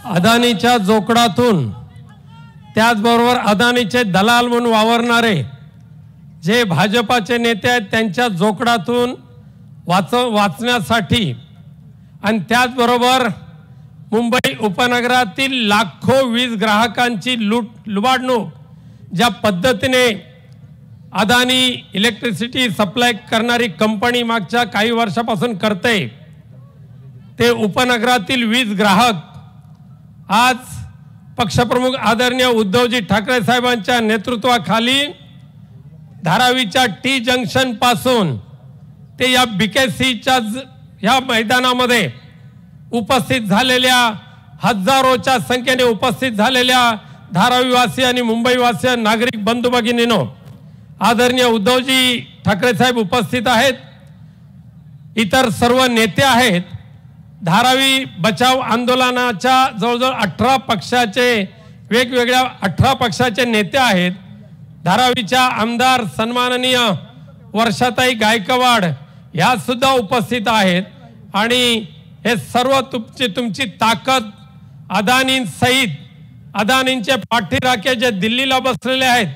अदानीच्या जोकडातून त्याचबरोबर अदानीचे दलाल म्हणून वावरणारे जे भाजपाचे नेते आहेत त्यांच्या जोकडातून वाचण्यासाठी आणि त्याचबरोबर मुंबई उपनगरातील लाखो वीज ग्राहकांची लुबाडणूक ज्या पद्धतीने अदानी इलेक्ट्रिसिटी सप्लाय करणारी कंपनी मागच्या काही वर्षापासून करते, ते उपनगरातील वीज ग्राहक आज पक्षप्रमुख आदरणीय उद्धवजी ठाकरे साहेबांच्या नेतृत्वाखाली धारावीच्या टी जंक्शन पासून ते या बीकेसीच्या या मैदानामध्ये उपस्थित झालेल्या हजारोच्या संख्येने उपस्थित झालेल्या धारावीवासी आणि मुंबईवासी नागरिक बंधू भगिनींनो, आदरणीय उद्धवजी ठाकरे साहेब उपस्थित आहेत, इतर सर्व नेते आहेत। धारावी बचाव आंदोलनाच्या जवळजवळ 18 पक्षाचे वेगवेगळ्या 18 पक्षाचे नेते आहेत। धारावीच्या आमदार सन्माननीय वर्षाताई गायकवाड या सुद्धा उपस्थित आहेत आणि हे सर्व तुमची ताकद अदानींसहित अदानींचे पाठीराखे जे दिल्लीला बसलेले आहेत,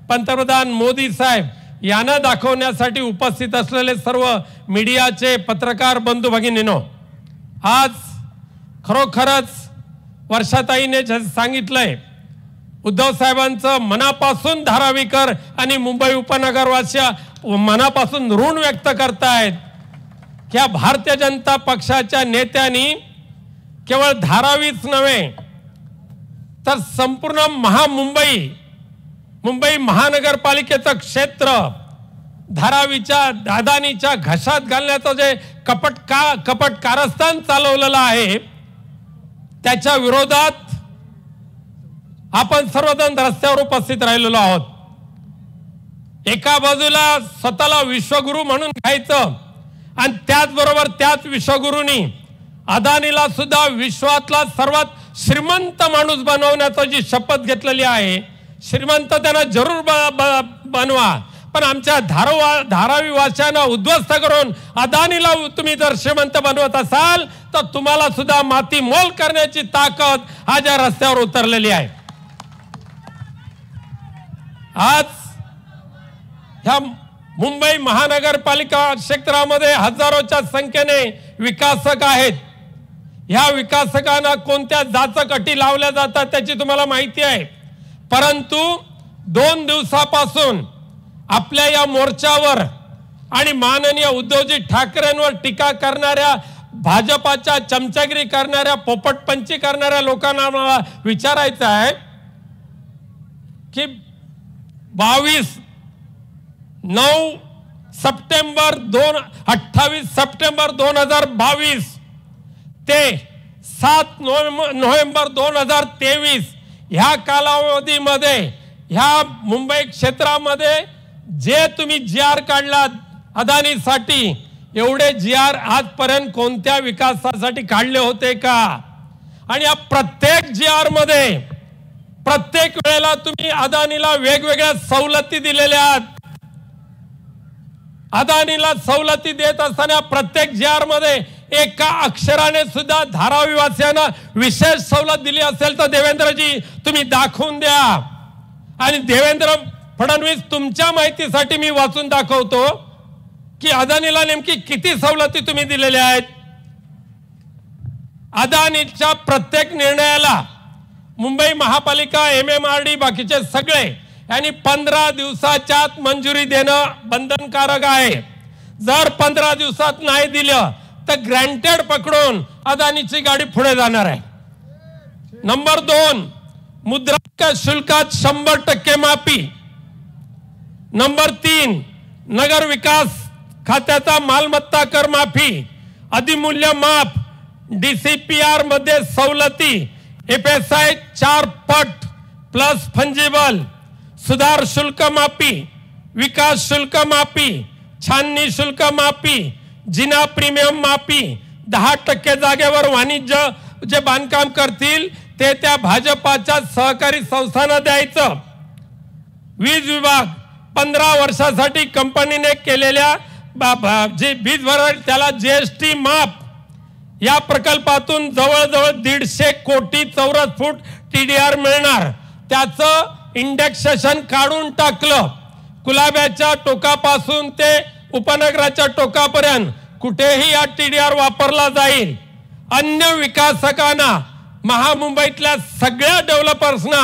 पंतप्रधान मोदी साहेब यांना दाखवण्यासाठी उपस्थित असलेले सर्व मीडियाचे पत्रकार बंधू भगिनींनो, आज खरोखरच वर्षाताईने सांगितलंय, उद्धव साहेबांचं मनापासून धारावीकर आणि मुंबई उपनगरवासी मनापासून ऋण व्यक्त करतायत की भारतीय जनता पक्षाच्या नेत्यांनी केवळ धारावीच नव्हे तर संपूर्ण मुंबई महानगरपालिकेचं क्षेत्र धारावीच्या अदानीच्या घशात घालण्याचं जे कपट कारस्थान चालवलेलं आहे त्याच्या विरोधात आपण सर्वजण रस्त्यावर उपस्थित राहिलेलो आहोत। एका बाजूला स्वतःला विश्वगुरु म्हणून घ्यायचं आणि त्याचबरोबर त्याच विश्वगुरूंनी अदानीला सुद्धा विश्वातला सर्वात श्रीमंत माणूस बनवण्याची जी शपथ घेतलेली आहे, श्रीमंत त्यांना जरूर बनवा, पण आमच्या धारावी वासियांना उद्ध्वस्त करून अदानीला तुम्ही जर श्रीमंत बनवत असाल तर तुम्हाला सुद्धा माती मोल करण्याची ताकद आज या रस्त्यावर उतरलेली आहे। आज ह्या मुंबई महानगरपालिका क्षेत्रामध्ये हजारोच्या संख्येने विकासक आहेत। ह्या विकासकांना कोणत्या जाचक अटी लावल्या जातात त्याची तुम्हाला माहिती आहे, परंतु 2 दिवसापासून आपल्या या मोर्चावर आणि माननीय उद्धवजी ठाकरेंवर टीका करणाऱ्या भाजपाच्या चमचागिरी करणाऱ्या पोपटपंची करणाऱ्या लोकांना मला विचारायचं आहे की 28 सप्टेंबर 2022 ते 7 नोव्हेंबर 2023 ह्या कालावधीमध्ये ह्या मुंबई क्षेत्रामध्ये जे तुम्ही GR काढलात अदानीसाठी, एवढे GR आजपर्यंत कोणत्या विकासासाठी काढले होते का? आणि या प्रत्येक GR मध्ये प्रत्येक वेळेला तुम्ही अदानीला वेगवेगळ्या सवलती दिलेल्या आहात। अदानीला सवलती देत असताना प्रत्येक GR मध्ये एका अक्षराने सुद्धा धारावीवासियांना विशेष सवलत दिली असेल तर देवेंद्रजी तुम्ही दाखवून द्या। आणि देवेंद्र फडणवीस, तुमच्या माहितीसाठी मी वाचून दाखवतो की अदानीला नेमकी किती सवलती तुम्ही दिलेल्या आहेत। अदानीच्या प्रत्येक निर्णयाला मुंबई महापालिका, MMRD, बाकीचे सगळे यांनी 15 दिवसाच्या आत मंजुरी देणं बंधनकारक आहे। जर 15 दिवसात नाही दिलं तर ग्रँटेड पकडून अदानीची गाडी पुढे जाणार आहे। नंबर 2, मुद्रांक शुल्कात 100% माफी। नंबर 3, नगर विकास खात्याचा मालमत्ता कर माफी, अधिमूल्य माफ, DCPR मध्ये सवलती, FSI 4 पट प्लस फंजिबल, सुधार शुल्क माफी, विकास शुल्क माफी, छाननी शुल्क माफी, जिना प्रीमियम माफी, 10% जागेवर वाणिज्य जे बांधकाम करतील ते त्या भाजपाच्या सहकारी संस्थांना द्यायचं। वीज विभाग 15 वर्षासाठी कंपनीने केलेल्या जे वीज भर त्याला GST माफ, या प्रकल्पातून जवळजवळ 150 कोटी चौरस फूट TDR मिळणार। त्याचं इंडेक्सेशन काढून टाकलं। कुलाब्याच्या टोकापासून ते उपनगराच्या टोकापर्यंत कुठेही या TDR वापरला जाईल। अन्य विकासकांना, महामुंबईतल्या सगळ्या डेव्हलपर्सना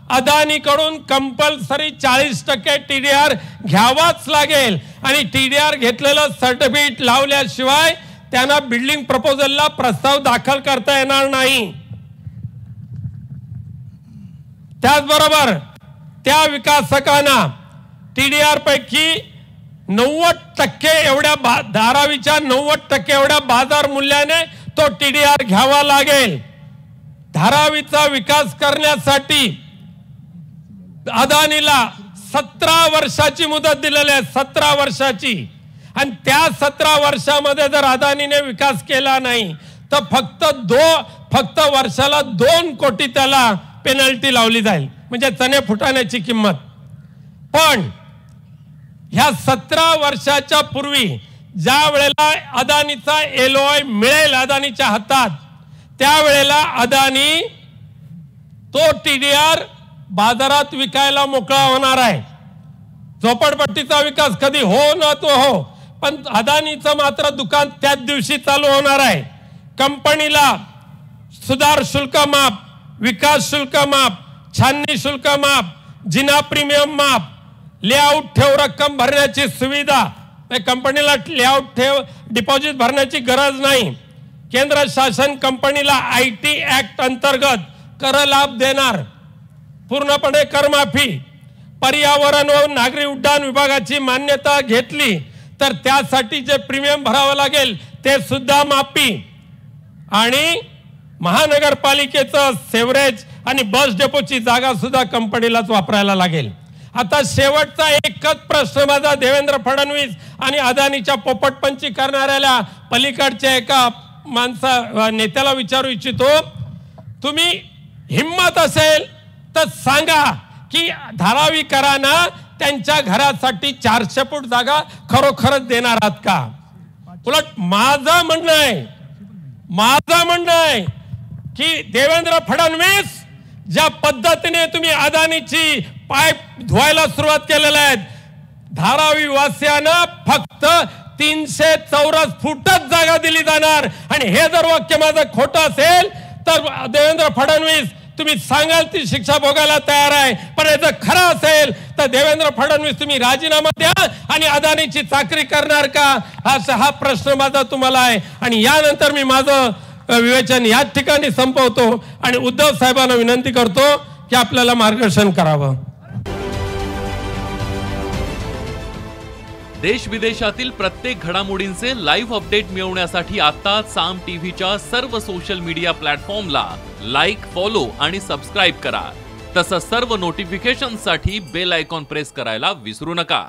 अदानीकडून कंपल्सरी 40% TDR घ्यावाच लागेल आणि TDR घेतलेलं सर्टिफिकेट लावल्याशिवाय त्यांना बिल्डिंग प्रपोजलला प्रस्ताव दाखल करता येणार नाही। त्याचबरोबर त्या विकासकांना TDR पैकी 90% एवढ्या धारावीच्या 90% एवढ्या बाजार मूल्याने तो TDR घ्यावा लागेल। धारावीचा विकास करण्यासाठी अदानीला 17 वर्षाची मुदत दिलेली आहे, 17 वर्षाची। आणि त्या 17 वर्षामध्ये जर अदानीने विकास केला नाही तर फक्त वर्षाला 2 कोटी त्याला पेनल्टी लावली जाईल, म्हणजे चणे फुटाण्याची किंमत। पण ह्या 17 वर्षाच्या पूर्वी ज्या वेळेला अदानीचा LOI मिळेल अदानीच्या हातात, त्यावेळेला अदानी तो TDR बाजारात विकायला मोकळा होणार आहे। झोपडपट्टीचा विकास कधी हो न तो हो, पण अदानीचं मात्र दुकान त्याच दिवशी चालू होणार आहे। कंपनीला सुधार शुल्क माफ, विकास शुल्क माफ, छाननी शुल्क माफ, जिना प्रीमियम माफ, लेआउट ठेव रक्कम भरण्याची सुविधा, कंपनीला लेआउट ठेव डिपॉझिट भरण्याची गरज नाही। केंद्र शासन कंपनीला IT ऍक्ट अंतर्गत कर लाभ देणार, पूर्णपणे करमाफी। पर्यावरण व नागरी उड्डाण विभागाची मान्यता घेतली तर त्यासाठी जे प्रीमियम भरावं लागेल ते सुद्धा माफी। आणि महानगरपालिकेचं सेवरेज आणि बस डेपोची जागा सुद्धा कंपनीलाच वापरायला लागेल। आता शेवटचा एकच प्रश्न माझा देवेंद्र फडणवीस आणि अदानीच्या पोपटपंची करणाऱ्याला पलीकडच्या एका नेत्याला विचारू इच्छितो, तुम्ही हिम्मत असेल तर सांगा की धारावीकरांना त्यांच्या घरासाठी 400 फूट जागा खरोखरच देणार आहात का? उलट माझं म्हणणं आहे की देवेंद्र फडणवीस ज्या पद्धतीने तुम्ही अदानीची पाईप धुवायला सुरुवात केलेल्या आहेत, धारावी वासियांना फक्त 300 चौरस फूटच जागा दिली जाणार। आणि हे जर वाक्य माझं खोटं असेल तर देवेंद्र फडणवीस तुम्ही सांगाल ती शिक्षा भोगायला तयार आहे, पण जर खरं असेल तर देवेंद्र फडणवीस तुम्ही राजीनामा द्या आणि अदानीची चाकरी करणार का, हा प्रश्न माझा तुम्हाला आहे। आणि यानंतर मी माझं विवेचन याच ठिकाणी संपवतो आणि उद्धव साहेबांना विनंती करतो की आपल्याला मार्गदर्शन करावं। देश विदेशातील प्रत्येक घडामोडींचे लाईव्ह अपडेट मिळवण्यासाठी आता साम टीव्हीच्या सर्व सोशल मीडिया प्लॅटफॉर्मला लाईक, फॉलो आणि सबस्क्राईब करा। तसंच सर्व नोटिफिकेशनसाठी बेल आयकॉन प्रेस करायला विसरू नका।